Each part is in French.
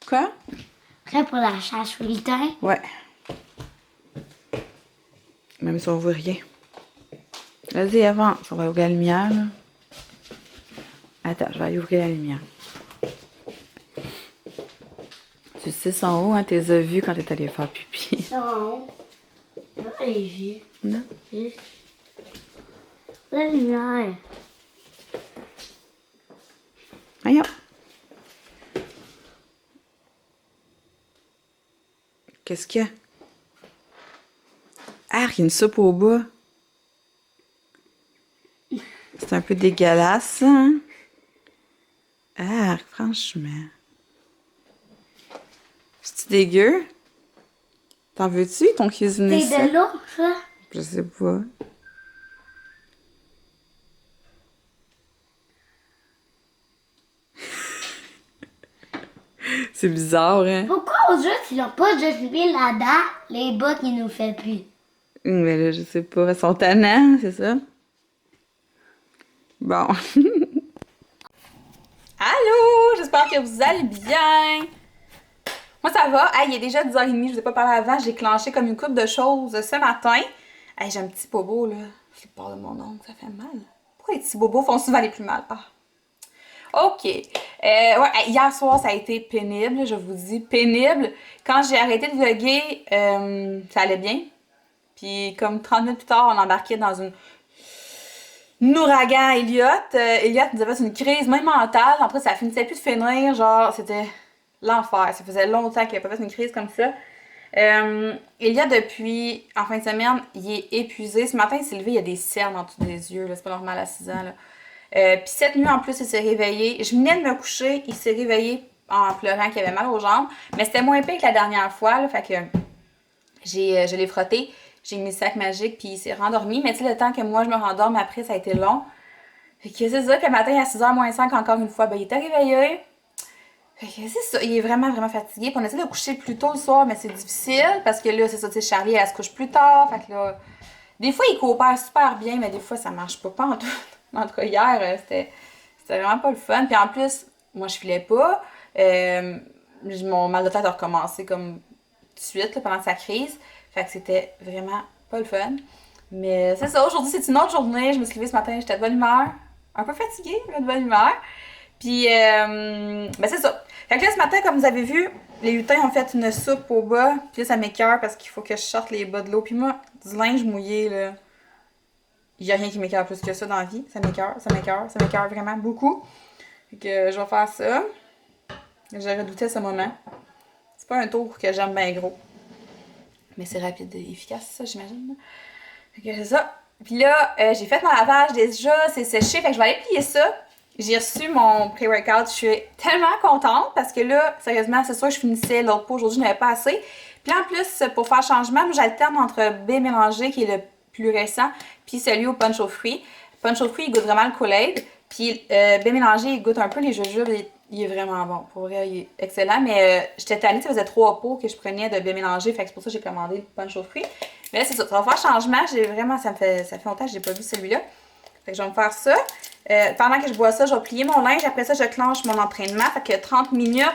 Quoi? Prêt pour la chasse au lutin? Ouais. Même si on voit rien. Vas-y, avance. On va ouvrir la lumière, là. Attends, je vais aller ouvrir la lumière. Tu sais, sont où, hein? Tu les as vus quand t'es allé faire pipi. Ils sont en haut. Pas les vieux. Non? Juste la lumière. Voyons. Qu'est-ce qu'il y a? Ah, il y a une soupe au bas. C'est un peu dégueulasse, ça, hein? Ah, franchement. C'est-tu dégueu? T'en veux-tu, ton cuisiner ça? C'est de l'eau, ça? Je sais pas. C'est bizarre, hein? Pourquoi aux autres, ils n'ont pas juste mis là-dedans les bas qui nous fait plus? Mais là, je sais pas. Elles sont tannants, c'est ça? Bon. Allô! J'espère que vous allez bien! Moi, ça va. Hey, il est déjà 10h30. Je vous ai pas parlé avant. J'ai clenché comme une coupe de choses ce matin. Hey, j'ai un petit bobo, là. Je le parle de mon ongle. Ça fait mal. Pourquoi les petits bobos font souvent les plus mal? Ah. OK. Ouais, hier soir, ça a été pénible. Je vous dis, pénible. Quand j'ai arrêté de vlogger, ça allait bien. Puis comme 30 minutes plus tard, on embarquait dans un ouragan Elliot. Elliot nous avait fait une crise, même mentale. Après, ça finissait plus de finir. Genre, c'était l'enfer. Ça faisait longtemps qu'il n'avait pas fait une crise comme ça. Elliot, depuis en fin de semaine, il est épuisé. Ce matin, il s'est levé, il y a des cernes en dessous des yeux. C'est pas normal à 6 ans. Là. Puis cette nuit, en plus, il s'est réveillé. Je venais de me coucher, il s'est réveillé en pleurant qu'il avait mal aux jambes. Mais c'était moins pire que la dernière fois. Là, fait que je l'ai frotté. J'ai mis le sac magique, puis il s'est rendormi. Mais tu sais, le temps que moi, je me rendorme après, ça a été long. Fait que c'est ça, puis le matin, à 6h moins 5, encore une fois, ben, il était réveillé. Fait que c'est ça, il est vraiment, vraiment fatigué. Puis on essaie de coucher plus tôt le soir, mais c'est difficile. Parce que là, c'est ça, tu sais, Charlie, elle se couche plus tard. Fait que là, des fois, il coopère super bien, mais des fois, ça marche pas en tout. En tout cas, hier, c'était vraiment pas le fun. Puis en plus, moi, je filais pas. Mon mal de tête a recommencé comme tout de suite, là, pendant sa crise. Fait que c'était vraiment pas le fun. Mais c'est ça, aujourd'hui, c'est une autre journée. Je me suis levée ce matin, j'étais de bonne humeur. Un peu fatiguée, mais de bonne humeur. Puis, ben c'est ça. Fait que là, ce matin, comme vous avez vu, les lutins ont fait une soupe au bas. Puis là, ça m'écoeure parce qu'il faut que je sorte les bas de l'eau. Puis moi, du linge mouillé, là, il n'y a rien qui m'écoeure plus que ça dans la vie. Ça m'écoeure vraiment beaucoup. Fait que je vais faire ça. J'ai redouté ce moment. C'est pas un tour que j'aime bien gros. Mais c'est rapide et efficace, ça, j'imagine. Fait que c'est ça. Puis là, j'ai fait mon lavage déjà, c'est séché. Fait que je vais aller plier ça. J'ai reçu mon pré-workout. Je suis tellement contente parce que là, sérieusement, c'est sûr que je finissais l'autre pot. Aujourd'hui, je n'avais pas assez. Puis là, en plus, pour faire changement, moi, j'alterne entre B mélangé, qui est le plus récent, puis celui au punch aux fruits. Punch aux fruits, il goûte vraiment le Kool-Aid. Puis B mélangé, il goûte un peu les jujubes. Il est vraiment bon. Pour vrai, il est excellent. Mais j'étais tannée, ça faisait 3 pots que je prenais de B mélangé. Fait que c'est pour ça que j'ai commandé le punch aux fruits. Mais là, c'est ça. Ça va faire changement. J'ai vraiment, ça fait longtemps que j'ai pas vu celui-là. Fait que je vais me faire ça. Pendant que je bois ça, je vais plier mon linge. Après ça, je clenche mon entraînement. Fait que 30 minutes.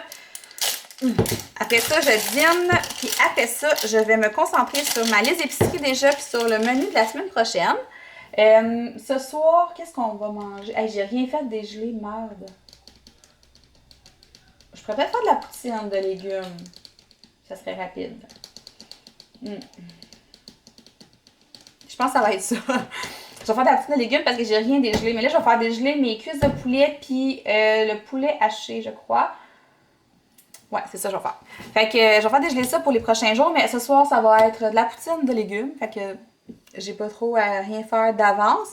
Après ça, je dîne. Puis après ça, je vais me concentrer sur ma liste d'épicerie déjà. Puis sur le menu de la semaine prochaine. Ce soir, qu'est-ce qu'on va manger? Hey, j'ai rien fait de dégelé, merde. Je pourrais peut-être faire de la poutine de légumes. Ça serait rapide. Je pense que ça va être ça. Je vais faire de la poutine de légumes parce que j'ai rien dégelé. Mais là, je vais faire dégeler mes cuisses de poulet puis le poulet haché, je crois. Ouais, c'est ça que je vais faire. Fait que je vais faire dégeler ça pour les prochains jours. Mais ce soir, ça va être de la poutine de légumes. Fait que j'ai pas trop à rien faire d'avance.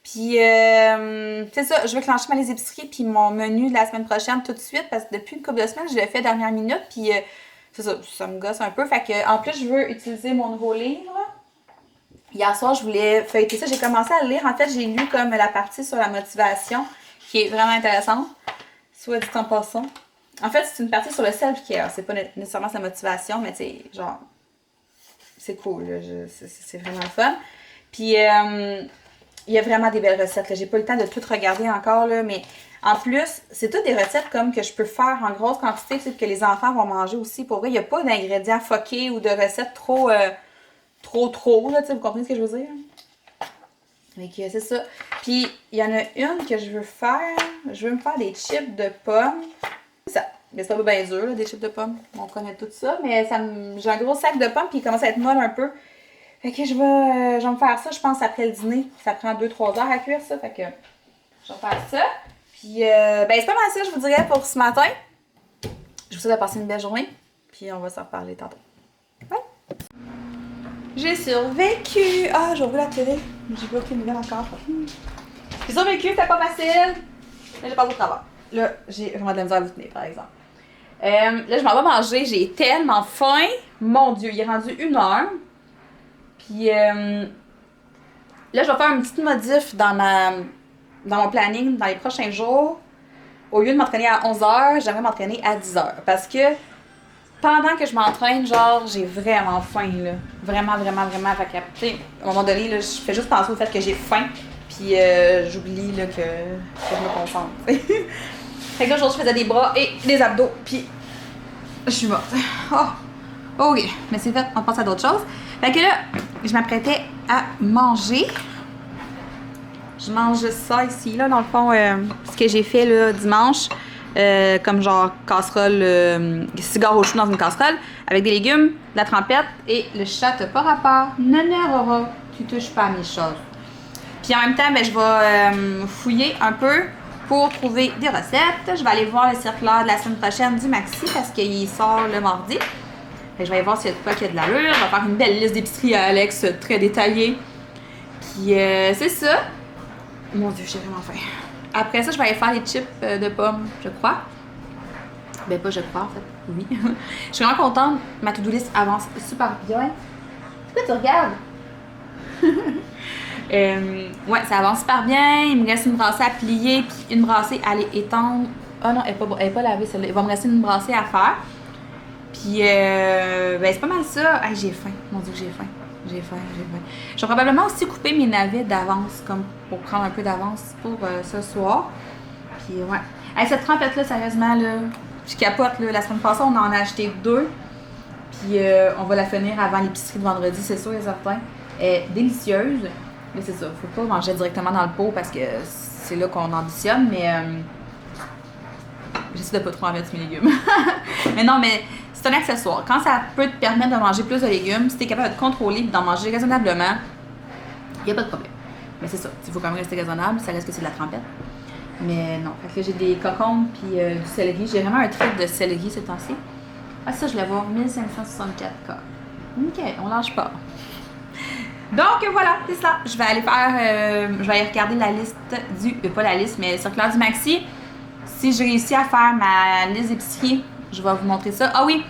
Puis, c'est ça, je vais clencher ma liste d'épicerie puis mon menu de la semaine prochaine tout de suite parce que depuis une couple de semaines, je l'ai fait dernière minute puis c'est ça, ça me gosse un peu. Fait que, en plus, je veux utiliser mon nouveau livre. Hier soir, je voulais feuilleter ça. J'ai commencé à le lire. En fait, j'ai lu comme la partie sur la motivation qui est vraiment intéressante. Soit dit en passant. En fait, c'est une partie sur le self-care. C'est pas nécessairement sa motivation, mais tu sais, genre, c'est cool. C'est vraiment fun. Puis, il y a vraiment des belles recettes. J'ai pas eu le temps de tout regarder encore, là, mais en plus, c'est toutes des recettes comme que je peux faire en grosse quantité, que les enfants vont manger aussi. Pour vrai, il n'y a pas d'ingrédients fuckés ou de recettes trop, là, vous comprenez ce que je veux dire? Mais c'est ça. Puis, il y en a une que je veux faire. Je veux me faire des chips de pommes. Ça. Mais c'est pas bien dur, là, des chips de pommes. On connaît tout ça. Mais j'ai un gros sac de pommes, puis il commence à être molle un peu. Fait que je vais me faire ça, je pense, après le dîner. Ça prend 2-3 heures à cuire, ça. Fait que je vais faire ça. Puis, ben, c'est pas mal ça, je vous dirais, pour ce matin. Je vous souhaite de passer une belle journée. Puis, on va s'en reparler tantôt. Ouais. J'ai survécu! Ah, j'ai ouvert la télé. J'ai pas aucune nouvelle encore. J'ai survécu, c'était pas facile. Mais j'ai pas beaucoup de travail. Là, j'ai vraiment de la misère à vous tenir, par exemple. Là, je m'en vais manger. J'ai tellement faim. Mon Dieu, il est rendu 1h. Puis là, je vais faire une petite modif dans mon planning dans les prochains jours. Au lieu de m'entraîner à 11h, j'aimerais m'entraîner à 10h. Parce que pendant que je m'entraîne, genre, j'ai vraiment faim, là. Vraiment, vraiment, vraiment. Fait que, tu sais, à un moment donné, là, je fais juste penser au fait que j'ai faim. Puis j'oublie, là, que je me concentre. Fait que là, aujourd'hui, je faisais des bras et des abdos. Puis je suis morte. Oh, ok. Mais c'est fait, on passe à d'autres choses. Fait que là, je m'apprêtais à manger. Je mange ça ici, là, dans le fond, ce que j'ai fait, là, dimanche. Comme genre casserole, cigare au chou dans une casserole, avec des légumes, de la trempette et le chat pas rapport. Aurora, tu touches pas à mes choses. Puis en même temps, ben, je vais fouiller un peu pour trouver des recettes. Je vais aller voir le circulaire de la semaine prochaine du Maxi parce qu'il sort le mardi. Fait que je vais aller voir s'il y a de quoi qui a de l'allure. Je vais faire une belle liste d'épicerie à Alex, très détaillée. Puis c'est ça. Mon Dieu, j'ai vraiment faim. Après ça, je vais aller faire les chips de pommes, je crois. Ben pas je crois, en fait. Oui. Je suis vraiment contente. Ma to-do list avance super bien. Pourquoi tu regardes? Ouais, ça avance super bien. Il me reste une brassée à plier, puis une brassée à aller étendre. Ah non, elle est pas lavée celle-là. Il va me rester une brassée à faire. Puis, ben c'est pas mal ça. Hey, j'ai faim. Mon Dieu, j'ai faim. J'ai faim. Je vais probablement aussi couper mes navets d'avance, comme pour prendre un peu d'avance pour ce soir. Puis, ouais. Hey, cette trempette-là, sérieusement, là, je capote, là. La semaine passée, on en a acheté 2. Puis, on va la finir avant l'épicerie de vendredi, c'est sûr et certain. Elle est délicieuse. Mais c'est ça, faut pas manger directement dans le pot parce que c'est là qu'on ambitionne, mais j'essaie de pas trop en mettre mes légumes. Mais non, mais c'est un accessoire. Quand ça peut te permettre de manger plus de légumes, si tu es capable de te contrôler et d'en manger raisonnablement, il n'y a pas de problème. Mais c'est ça, il faut quand même rester raisonnable, ça reste que c'est de la trempette. Mais non, fait que j'ai des cocombes puis du céleri. J'ai vraiment un trip de céleri ces temps-ci. Ah ça, je l'ai voir 1564 K. Ok, on lâche pas. Donc voilà, c'est ça. Je vais aller faire, je vais aller regarder la liste pas la liste, mais le circulaire du Maxi. Si j'ai réussi à faire ma liste d'épicerie, je vais vous montrer ça. Ah oui,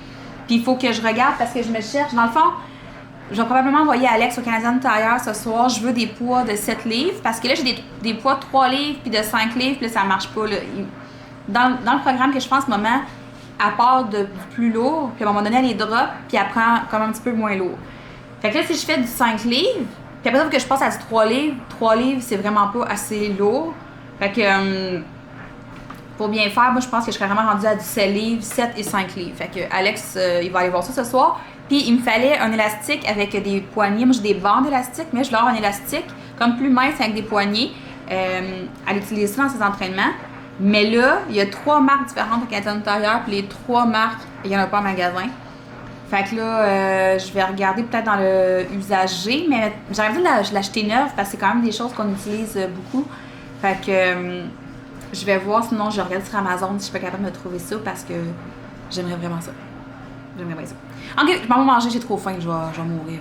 puis il faut que je regarde parce que je me cherche. Dans le fond, je vais probablement envoyer Alex au Canadian Tire ce soir. Je veux des poids de 7 livres parce que là, j'ai des poids de 3 livres puis de 5 livres, puis là, ça marche pas. Là. Dans le programme que je fais en ce moment, elle part du plus lourd, puis à un moment donné, elle les drop, puis elle prend comme un petit peu moins lourd. Fait que là, si je fais du 5 livres, puis après ça, que je passe à du 3 livres, c'est vraiment pas assez lourd. Fait que pour bien faire, moi, je pense que je serais vraiment rendue à du 7 livres, 7 et 5 livres. Fait que Alex, il va aller voir ça ce soir. Puis il me fallait un élastique avec des poignées. Moi, j'ai des bandes élastiques, mais je leur ai un élastique comme plus mince avec des poignées. Elle utilise ça dans ses entraînements. Mais là, il y a 3 marques différentes au Canadian Tire, puis les 3 marques, il n'y en a pas en magasin. Fait que là, je vais regarder peut-être dans le usagé, mais j'aurais envie de l'acheter neuve parce que c'est quand même des choses qu'on utilise beaucoup. Fait que je vais voir, sinon je regarde sur Amazon si je suis pas capable de me trouver ça parce que j'aimerais vraiment ça. J'aimerais bien ça. Ok, je m'en vais manger, j'ai trop faim, je vais mourir.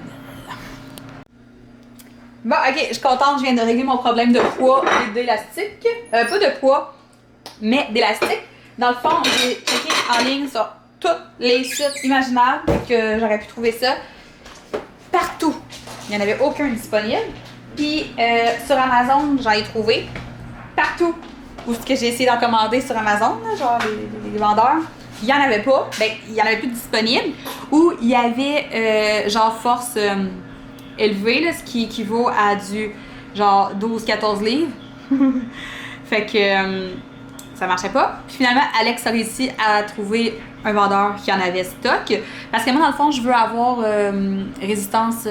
Bon, ok, je suis contente, je viens de régler mon problème de poids et d'élastique. Pas de poids, mais d'élastique. Dans le fond, j'ai checké en ligne sur tous les sites imaginables que j'aurais pu trouver ça. Partout. Il n'y en avait aucun disponible. Puis sur Amazon, j'en ai trouvé. Partout où ce que j'ai essayé d'en commander sur Amazon, là, genre les vendeurs, il n'y en avait pas. Ben, il n'y en avait plus de disponible. Ou il y avait genre force élevée, là, ce qui équivaut à du genre 12-14 livres. Fait que ça marchait pas. Puis finalement, Alex a réussi à trouver un vendeur qui en avait stock. Parce que moi, dans le fond, je veux avoir résistance,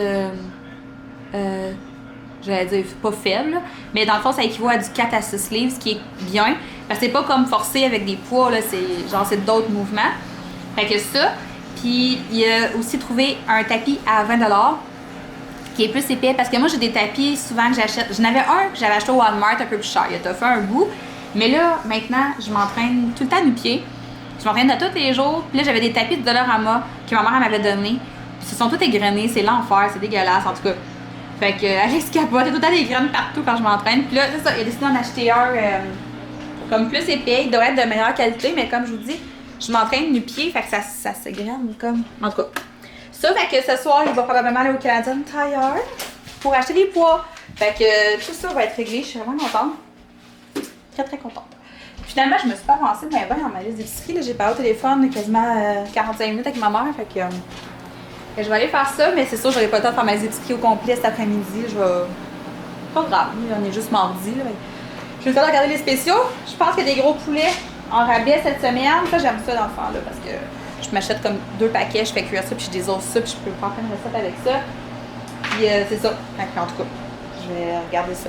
j'allais dire pas faible, mais dans le fond, ça équivaut à du 4 à 6 livres, ce qui est bien. Parce que c'est pas comme forcer avec des poids, là, c'est d'autres mouvements. Fait que ça. Puis il a aussi trouvé un tapis à 20 $ qui est plus épais. Parce que moi, j'ai des tapis souvent que j'achète. J'en avais un que j'avais acheté au Walmart un peu plus cher. Il a fait un bout. Mais là, maintenant, je m'entraîne tout le temps nu-pied. Je m'entraîne de tous les jours. Puis là, j'avais des tapis de Dollarama que ma mère m'avait donné. Puis ils sont tous égrenés. C'est l'enfer. C'est dégueulasse, en tout cas. Fait que Alex capote. Il y a tout le temps des graines partout quand je m'entraîne. Puis là, c'est ça. Il a décidé d'en acheter un comme plus épais. Il doit être de meilleure qualité. Mais comme je vous dis, je m'entraîne nu-pied. Fait que ça se graine comme... En tout cas. Ça, fait que ce soir, il va probablement aller au Canadian Tire pour acheter des poids. Fait que tout ça va être réglé. Je suis vraiment contente. Très, très contente. Finalement, je me suis pas avancée bien dans ma liste d'épicerie. J'ai parlé au téléphone quasiment 45 minutes avec ma mère. Fait que je vais aller faire ça, mais c'est sûr, j'aurai pas le temps de faire mes épiceries au complet cet après-midi. Je vais. Pas grave, on est juste mardi. Là. Je vais le temps de regarder les spéciaux. Je pense qu'il y a des gros poulets en rabais cette semaine. Ça, j'aime ça dans le fond, là, parce que je m'achète comme 2 paquets, je fais cuire ça, puis je désose ça, puis je peux faire plein de recettes avec ça. Puis c'est ça. En tout cas, je vais regarder ça.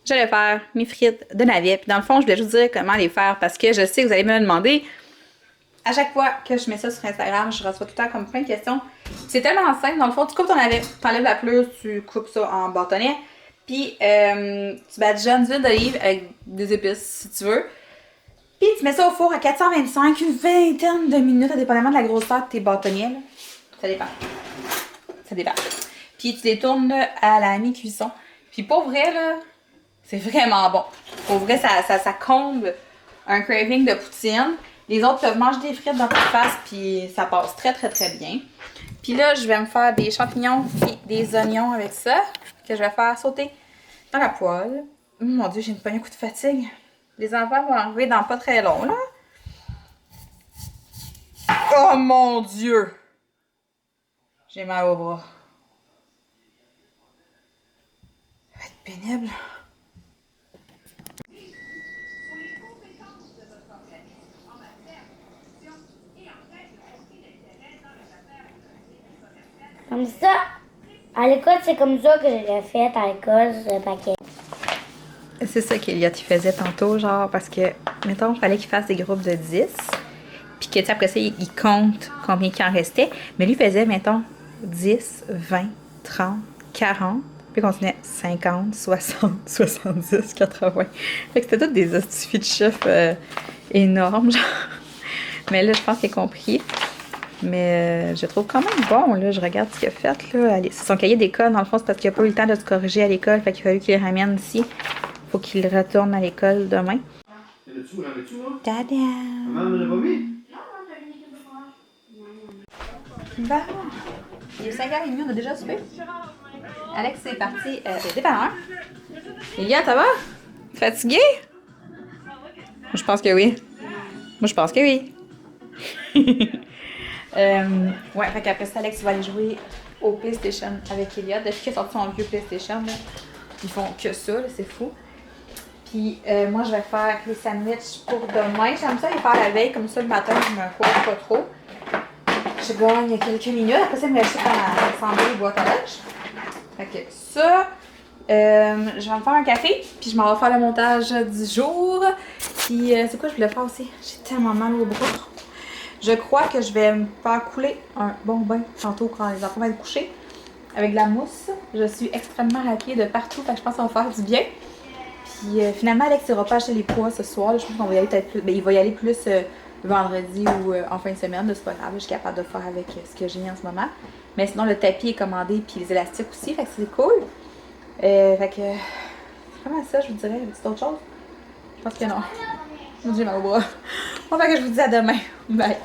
J'allais faire mes frites de navets. Puis dans le fond, je voulais juste dire comment les faire parce que je sais que vous allez me demander. À chaque fois que je mets ça sur Instagram, je reçois tout le temps comme plein de questions. C'est tellement simple. Dans le fond, tu coupes ton navet, tu enlèves la pelure, tu coupes ça en bâtonnets. Puis tu badigeonnes une huile d'olive avec des épices si tu veux. Puis tu mets ça au four à 425, une vingtaine de minutes, indépendamment de la grosseur de tes bâtonnets. Là. Ça dépend. Ça dépend. Puis tu les tournes là, à la mi-cuisson. Puis pour vrai, là, c'est vraiment bon. Pour vrai, ça comble un craving de poutine. Les autres peuvent manger des frites dans ta face, puis ça passe très, très, très bien. Puis là, je vais me faire des champignons et des oignons avec ça, que je vais faire sauter dans la poêle. Mon Dieu, j'ai une poignée coup de fatigue. Les enfants vont arriver dans pas très long, là. Oh mon Dieu! J'ai mal au bras. Ça va être pénible. Comme ça, à l'école, c'est comme ça que je l'ai fait à l'école, ce paquet. C'est ça qu'Eliott faisait tantôt, genre, parce que, mettons, il fallait qu'il fasse des groupes de 10, puis que, après ça, il compte combien il en restait. Mais lui faisait, mettons, 10, 20, 30, 40, puis il continuait 50, 60, 70, 80. Fait que c'était tous des astuces de chiffres énormes, genre. Mais là, je pense qu'il a compris. Mais je trouve quand même bon, là. Je regarde ce qu'il a fait, là. C'est son cahier d'école, dans le fond, c'est parce qu'il n'a pas eu le temps de se corriger à l'école. Fait qu'il a fallu qu'il le ramène ici. Faut qu'il retourne à l'école demain. Tada! Maman ne l'a pas mis? Bon. Il est 5h30, on a déjà soupé. Alex est parti au dépanneur. Elia, ça va? Fatigué? Moi, je pense que oui. Moi, je pense que oui. Ouais, fait qu'après ça, Alex va aller jouer au PlayStation avec Elliot. Depuis qu'il a sorti son vieux PlayStation, là, ils font que ça, là, c'est fou. Puis moi, je vais faire les sandwichs pour demain. J'aime ça les faire la veille, comme ça le matin, je me cours pas trop. Je gagne quelques minutes. Après ça, il me reste à assembler les boîtes à lunch. Fait que ça, je vais me faire un café, puis je m'en vais faire le montage du jour. Puis c'est quoi je voulais faire aussi? J'ai tellement mal au bras. Je crois que je vais me faire couler un bon bain tantôt quand les enfants vont être couchés avec de la mousse. Je suis extrêmement raquée de partout, fait que je pense que ça va faire du bien. Puis finalement, Alex n'ira pas acheter les pois ce soir. Là, je pense qu'on va y aller peut-être plus. Ben, il va y aller plus vendredi ou en fin de semaine. C'est pas grave, je suis capable de faire avec ce que j'ai en ce moment. Mais sinon, le tapis est commandé, puis les élastiques aussi, fait que c'est cool. Fait que c'est vraiment ça, je vous dirais. C'est autre chose? Je pense que non. J'ai mal au bras. Bon, fait que je vous dis à demain. Bye.